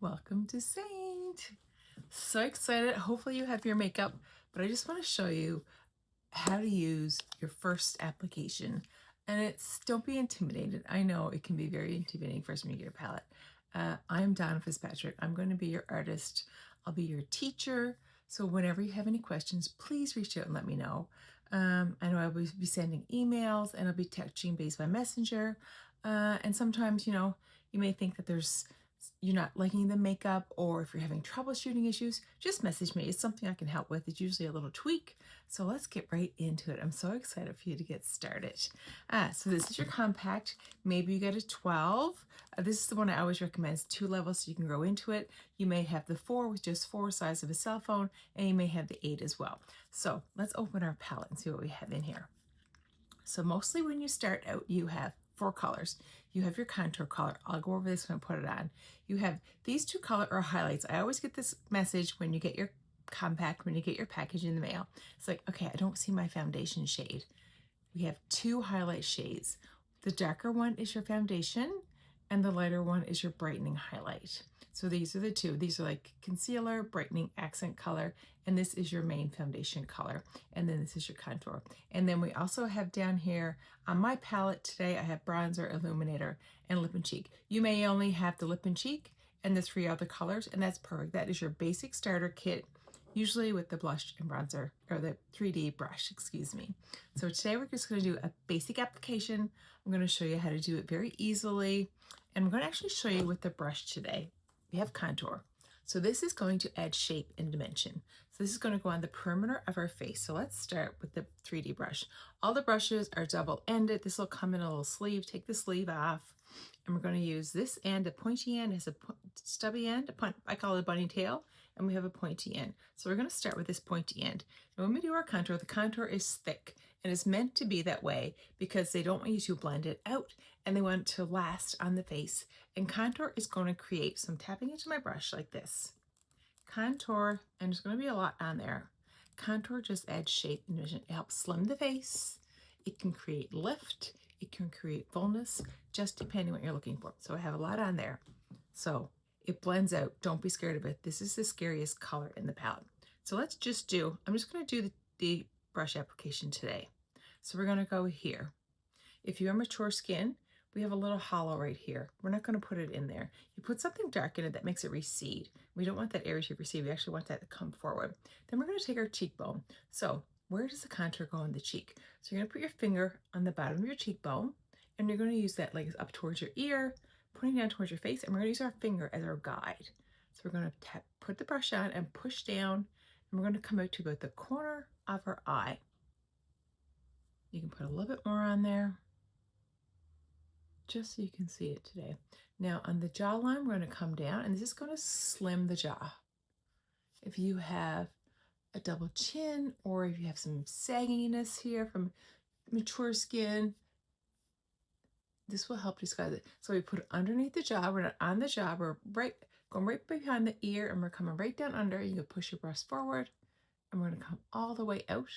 Welcome to SEINT. So excited. Hopefully you have your makeup, but I just want to show you how to use your first application. And don't be intimidated. I know it can be very intimidating first when you get your palette. I'm Donna Fitzpatrick. I'm going to be your artist. I'll be your teacher. So whenever you have any questions, please reach out and let me know. I know I will be sending emails and I'll be touching base by messenger. And sometimes, you may think that you're not liking the makeup, or if you're having troubleshooting issues, just message me. It's something I can help with. It's usually a little tweak. So let's get right into it. I'm so excited for you to get started. So this is your compact. Maybe you get a 12. This is the one I always recommend. It's 2 levels so you can grow into it. You may have the 4 with just 4 size of a cell phone, and you may have the 8 as well. So let's open our palette and see what we have in here. So mostly when you start out, you have 4 colors. You have your contour color. I'll go over this when I put it on. You have these 2 color or highlights. I always get this message when you get your compact, when you get your package in the mail. It's like, okay, I don't see my foundation shade. We have 2 highlight shades. The darker one is your foundation and the lighter one is your brightening highlight. So these are the 2. These are like concealer, brightening, accent color, and this is your main foundation color. And then this is your contour. And then we also have down here on my palette today, I have bronzer, illuminator, and lip and cheek. You may only have the lip and cheek and the 3 other colors, and that's perfect. That is your basic starter kit, usually with the blush and bronzer, or the 3D brush, excuse me. So today we're just going to do a basic application. I'm going to show you how to do it very easily, and I'm going to actually show you with the brush today. We have contour. So this is going to add shape and dimension. So this is going to go on the perimeter of our face. So let's start with the 3D brush. All the brushes are double-ended. This will come in a little sleeve. Take the sleeve off. And we're going to use this end, a pointy end, has a stubby end, I call it a bunny tail, and we have a pointy end. So we're going to start with this pointy end. And when we do our contour, the contour is thick, and it's meant to be that way because they don't want you to blend it out, and they want it to last on the face. And contour is going to create some tapping into my brush like this. Contour, and there's going to be a lot on there. Contour just adds shape and dimension. It helps slim the face. It can create lift. It can create fullness, just depending what you're looking for. So I have a lot on there. So it blends out. Don't be scared of it. This is the scariest color in the palette. So I'm just going to do the brush application today. So we're going to go here. If you have mature skin, we have a little hollow right here. We're not going to put it in there. You put something dark in it that makes it recede. We don't want that area to recede. We actually want that to come forward. Then we're going to take our cheekbone. So where does the contour go on the cheek? So you're going to put your finger on the bottom of your cheekbone, and you're going to use that like up towards your ear, pointing down towards your face, and we're going to use our finger as our guide. So we're going to put the brush on and push down, and we're going to come out to about the corner of our eye. You can put a little bit more on there, just so you can see it today. Now on the jawline, we're going to come down, and this is going to slim the jaw. If you have a double chin, or if you have some sagginess here from mature skin, this will help disguise it. So we put it underneath the jaw. We're not on the jaw. We're going right behind the ear, and we're coming right down under. You can push your brush forward, and we're going to come all the way out,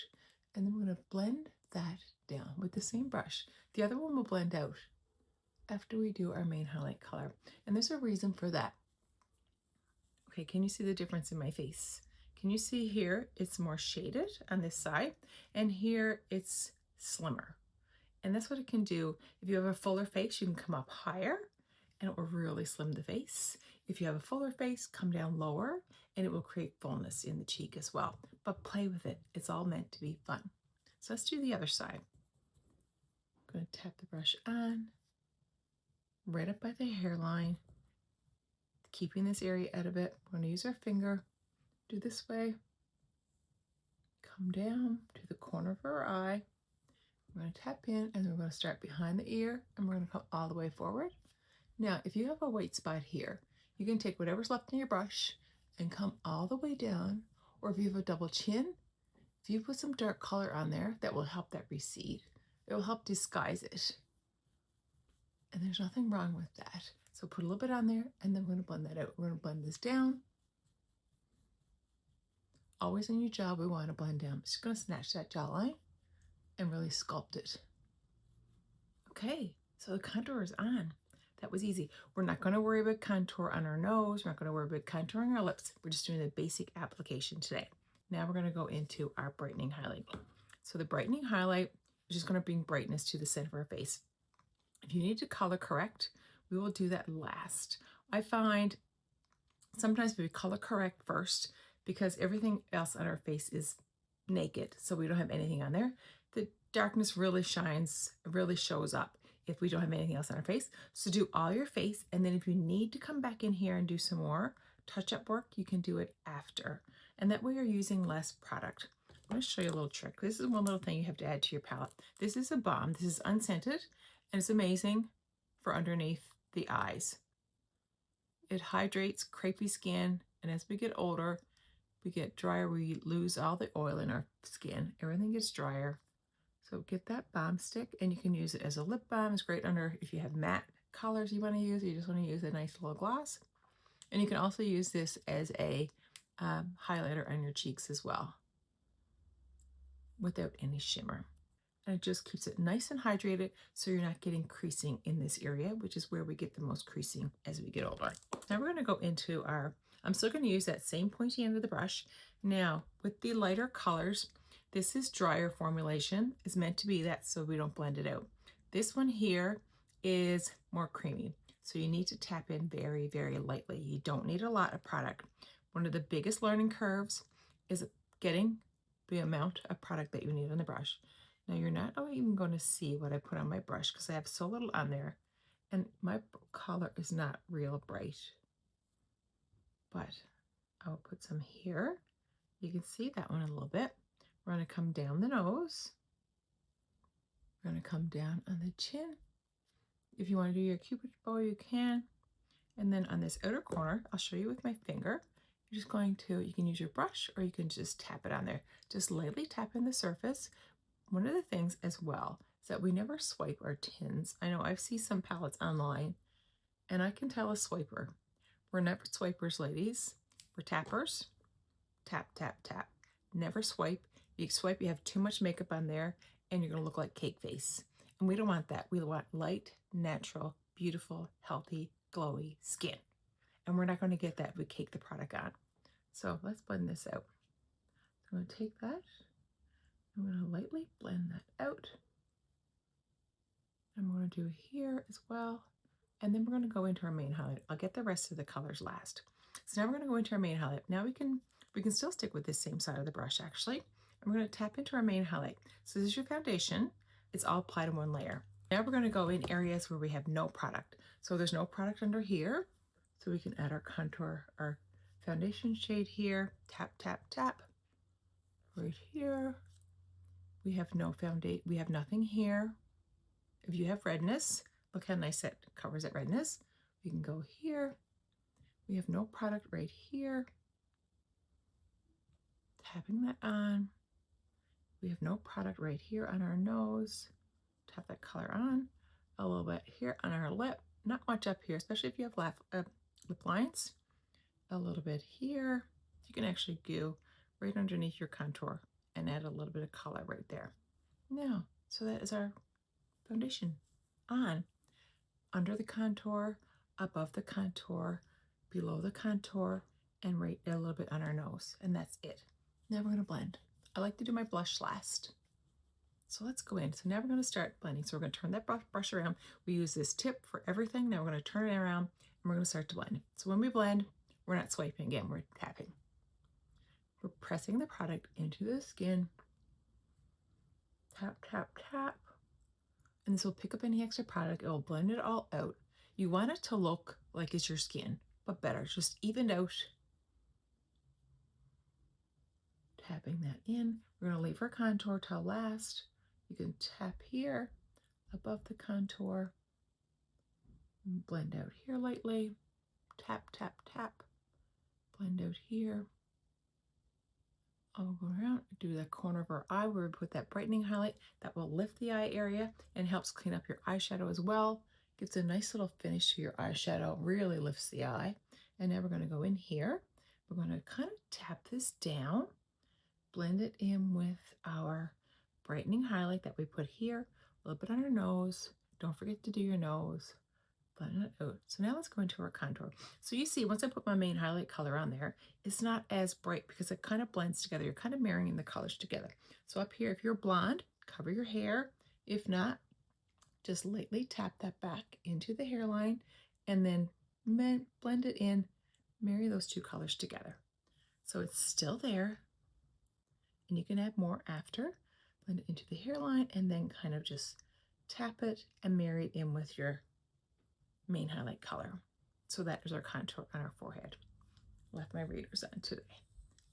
and then we're going to blend that down with the same brush. The other one will blend out after we do our main highlight color, and there's a reason for that. Okay, can you see the difference in my face? Can you see here it's more shaded on this side, and here it's slimmer? And that's what it can do. If you have a fuller face, you can come up higher and it will really slim the face. If you have a fuller face, come down lower and it will create fullness in the cheek as well. But play with it. It's all meant to be fun. So let's do the other side. I'm going to tap the brush on, right up by the hairline, keeping this area out of it. We're going to use our finger, do this way, come down to the corner of our eye. We're going to tap in, and we're going to start behind the ear, and we're going to come all the way forward. Now, if you have a white spot here, you can take whatever's left in your brush and come all the way down, or if you have a double chin, if you put some dark color on there, that will help that recede. It will help disguise it. And there's nothing wrong with that. So put a little bit on there, and then we're going to blend that out. We're going to blend this down. Always in your jaw, we want to blend down. Just going to snatch that jawline and really sculpt it. Okay, so the contour is on. That was easy. We're not going to worry about contour on our nose. We're not going to worry about contouring our lips. We're just doing the basic application today. Now we're going to go into our brightening highlight. So the brightening highlight is just going to bring brightness to the center of our face. If you need to color correct, we will do that last. I find sometimes we color correct first because everything else on our face is naked, so we don't have anything on there. The darkness really shines, really shows up if we don't have anything else on our face. So do all your face, and then if you need to come back in here and do some more touch-up work, you can do it after. And that way you're using less product. I'm going to show you a little trick. This is one little thing you have to add to your palette. This is a balm. This is unscented, and it's amazing for underneath the eyes. It hydrates crepey skin, and as we get older, we get drier, we lose all the oil in our skin. Everything gets drier. So get that balm stick, and you can use it as a lip balm. It's great under if you have matte colors you want to use, or you just want to use a nice little gloss. And you can also use this as a highlighter on your cheeks as well, without any shimmer. And it just keeps it nice and hydrated, so you're not getting creasing in this area, which is where we get the most creasing as we get older. Now we're going to go into our, I'm still going to use that same pointy end of the brush. Now with the lighter colors, this is drier formulation. It's meant to be that so we don't blend it out. This one here is more creamy, so you need to tap in very, very lightly. You don't need a lot of product. One of the biggest learning curves is getting the amount of product that you need on the brush. Now you're not even going to see what I put on my brush because I have so little on there, and my color is not real bright, but I'll put some here. You can see that one a little bit. We're going to come down the nose. We're going to come down on the chin. If you want to do your cupid bow, you can. And then on this outer corner, I'll show you with my finger. You're just going to, you can use your brush or you can just tap it on there. Just lightly tap in the surface. One of the things as well is that we never swipe our tins. I know I've seen some palettes online, and I can tell a swiper. We're never swipers, ladies. We're tappers. Tap, tap, tap. Never swipe. You swipe, you have too much makeup on there, and you're going to look like cake face. And we don't want that. We want light, natural, beautiful, healthy, glowy skin. And we're not going to get that if we cake the product on. So let's blend this out. I'm going to take that. I'm going to lightly blend that out. I'm going to do here as well. And then we're going to go into our main highlight. I'll get the rest of the colors last. So now we're going to go into our main highlight. Now we can still stick with this same side of the brush actually. And we're going to tap into our main highlight. So this is your foundation. It's all applied in one layer. Now we're going to go in areas where we have no product. So there's no product under here. So we can add our contour, our foundation shade here. Tap, tap, tap. Right here. We have no foundation, we have nothing here. If you have redness, look how nice that covers that redness. We can go here. We have no product right here. Tapping that on. We have no product right here on our nose. Tap that color on. A little bit here on our lip. Not much up here, especially if you have lip lines. A little bit here. You can actually go right underneath your contour and add a little bit of color right there. Now, so that is our foundation on, under the contour, above the contour, below the contour, and right a little bit on our nose, and that's it. Now we're going to blend. I like to do my blush last. So let's go in. So now we're going to start blending. So we're going to turn that brush around. We use this tip for everything. Now we're going to turn it around, and we're going to start to blend. So when we blend, we're not swiping again, we're tapping. We're pressing the product into the skin. Tap, tap, tap. And this will pick up any extra product. It will blend it all out. You want it to look like it's your skin, but better, just evened out. Tapping that in. We're going to leave our contour till last. You can tap here above the contour. Blend out here lightly. Tap, tap, tap. Blend out here. I'll go around, do the corner of our eye where we put that brightening highlight. That will lift the eye area and helps clean up your eyeshadow as well. Gives a nice little finish to your eyeshadow, really lifts the eye. And now we're going to go in here. We're going to kind of tap this down, blend it in with our brightening highlight that we put here, a little bit on our nose. Don't forget to do your nose. blend it out. So now let's go into our contour. So you see, once I put my main highlight color on there, it's not as bright because it kind of blends together. You're kind of marrying the colors together. So up here, if you're blonde, cover your hair. If not, just lightly tap that back into the hairline and then blend it in, marry those two colors together. So it's still there, and you can add more after. Blend it into the hairline and then kind of just tap it and marry it in with your main highlight color. So that is our contour on our forehead. Left my readers on today.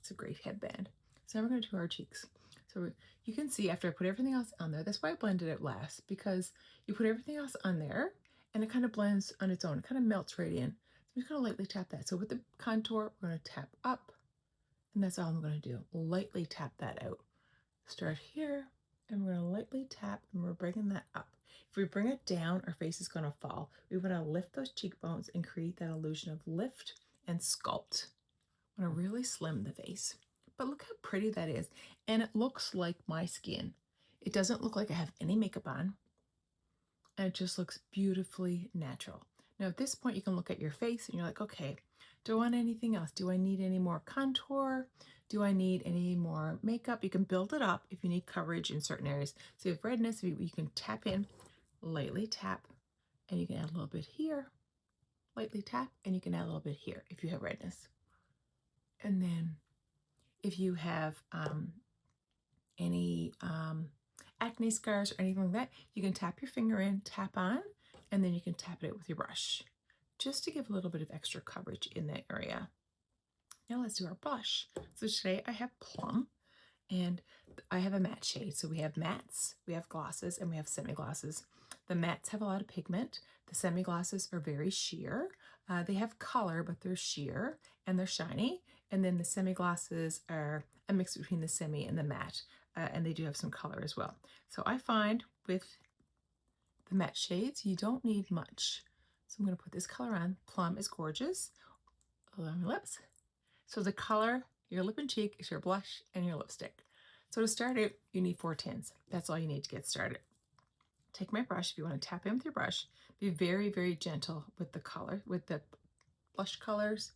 It's a great headband. So now we're going to do our cheeks. So you can see after I put everything else on there, that's why I blended it last, because you put everything else on there and it kind of blends on its own. It kind of melts right in. So I'm just going to lightly tap that. So with the contour, we're going to tap up, and that's all I'm going to do. Lightly tap that out. Start here, and we're going to lightly tap, and we're bringing that up. If we bring it down, our face is going to fall. We want to lift those cheekbones and create that illusion of lift and sculpt. I want to really slim the face. But look how pretty that is. And it looks like my skin. It doesn't look like I have any makeup on. And it just looks beautifully natural. Now at this point, you can look at your face and you're like, okay, do I want anything else? Do I need any more contour? Do I need any more makeup? You can build it up if you need coverage in certain areas. So if redness, you can tap in, lightly tap, and you can add a little bit here, lightly tap, and you can add a little bit here if you have redness. And then if you have any acne scars or anything like that, you can tap your finger in, tap on, and then you can tap it out with your brush just to give a little bit of extra coverage in that area. Now let's do our blush. So today I have Plum, and I have a matte shade. So we have mattes, we have glosses, and we have semi-glosses. The mattes have a lot of pigment. The semi-glosses are very sheer. They have color, but they're sheer and they're shiny. And then the semi-glosses are a mix between the semi and the matte, and they do have some color as well. So I find with the matte shades, you don't need much. So I'm going to put this color on. Plum is gorgeous. Along my lips. So the color, your lip and cheek, is your blush and your lipstick. So to start it, you need 4 tints. That's all you need to get started. Take my brush. If you want to tap in with your brush, be very, very gentle with the color, with the blush colors,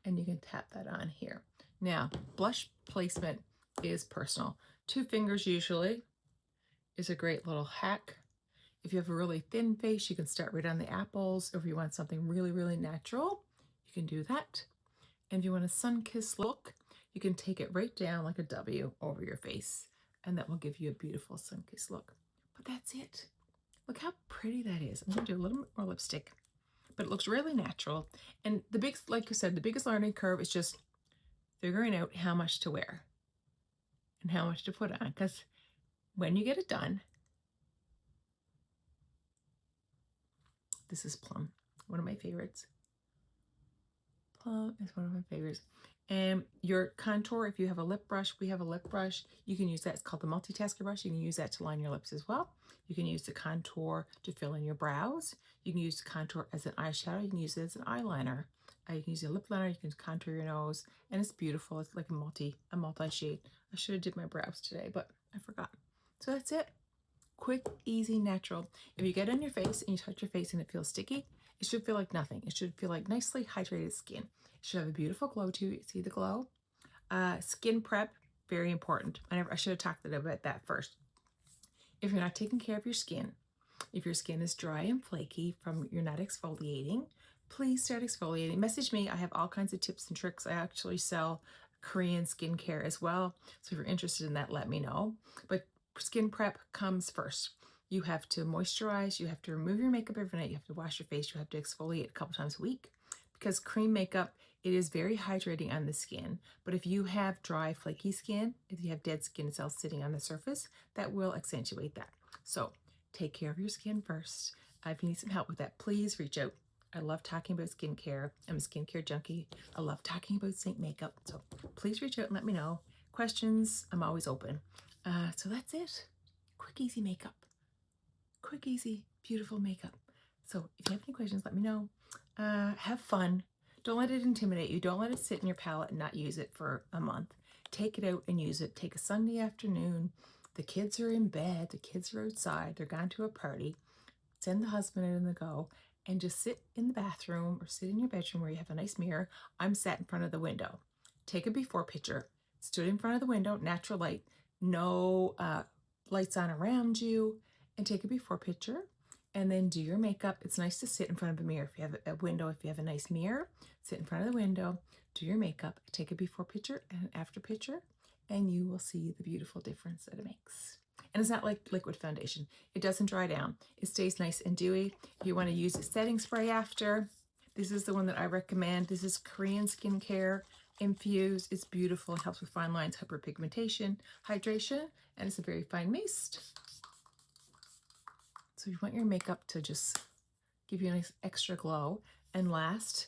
and you can tap that on here. Now, blush placement is personal. 2 fingers usually is a great little hack. If you have a really thin face, you can start right on the apples. Or if you want something really, really natural, you can do that. And if you want a sun-kissed look, you can take it right down like a W over your face, and that will give you a beautiful sun-kissed look. But that's it. Look how pretty that is. I'm going to do a little bit more lipstick, but it looks really natural. And the big, like I said, the biggest learning curve is just figuring out how much to wear and how much to put on, because when you get it done, this is Plum, one of my favorites. Plum is one of my favorites. And your contour, if you have a lip brush, we have a lip brush. You can use that. It's called the multitasker brush. You can use that to line your lips as well. You can use the contour to fill in your brows. You can use the contour as an eyeshadow. You can use it as an eyeliner. You can use a lip liner. You can contour your nose, and it's beautiful. It's like a multi-shade. I should have did my brows today, but I forgot. So that's it. Quick, easy, natural. If you get on your face and you touch your face and it feels sticky, it should feel like nothing. It should feel like nicely hydrated skin. It should have a beautiful glow to it. See the glow? Skin prep, very important. I should have talked about that first. If you're not taking care of your skin, if your skin is dry and flaky from you're not exfoliating, please start exfoliating. Message me. I have all kinds of tips and tricks. I actually sell Korean skincare as well. So if you're interested in that, let me know. But skin prep comes first. You have to moisturize, you have to remove your makeup every night, you have to wash your face, you have to exfoliate a couple times a week, because cream makeup, it is very hydrating on the skin. But if you have dry, flaky skin, if you have dead skin cells sitting on the surface, that will accentuate that. So take care of your skin first. If you need some help with that, please reach out. I love talking about skincare. I'm a skincare junkie. I love talking about SEINT makeup. So please reach out and let me know. Questions, I'm always open. So that's it. Quick, easy makeup. Quick, easy, beautiful makeup. So if you have any questions, let me know. Have fun. Don't let it intimidate you. Don't let it sit in your palette and not use it for a month. Take it out and use it. Take a Sunday afternoon. The kids are in bed. The kids are outside. They're gone to a party. Send the husband out on the go. and just sit in the bathroom or sit in your bedroom where you have a nice mirror. I'm sat in front of the window. Take a before picture. Stood in front of the window, natural light, no lights on around you, and take a before picture. And then do your makeup. It's nice to sit in front of a mirror. If you have a window, if you have a nice mirror, sit in front of the window, do your makeup, take a before picture and an after picture, and you will see the beautiful difference that it makes. And it's not like liquid foundation. It doesn't dry down. It stays nice and dewy. If you want to use a setting spray after, this is the one that I recommend. This is Korean Skincare Infused. It's beautiful. It helps with fine lines, hyperpigmentation, hydration, and it's a very fine mist. So you want your makeup to just give you a nice extra glow. And last,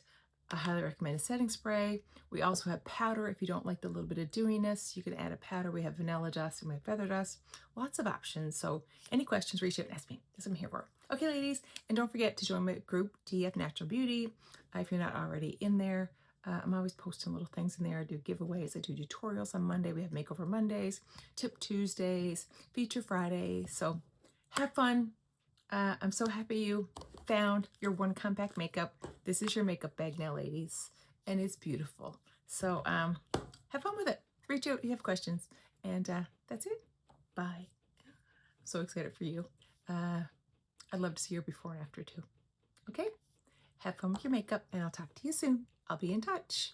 I highly recommend a setting spray. We also have powder. If you don't like the little bit of dewiness, you can add a powder. We have vanilla dust and we have feather dust. Lots of options. So any questions, reach out and ask me. That's what I'm here for. Okay, ladies. And don't forget to join my group, DF Natural Beauty. If you're not already in there, I'm always posting little things in there. I do giveaways. I do tutorials on Monday. We have Makeover Mondays, Tip Tuesdays, Feature Fridays. So have fun. I'm so happy you found your one compact makeup. This is your makeup bag now, ladies, and it's beautiful. So have fun with it. Reach out if you have questions. And that's it. Bye. I'm so excited for you. I'd love to see your before and after too. Okay? Have fun with your makeup, and I'll talk to you soon. I'll be in touch.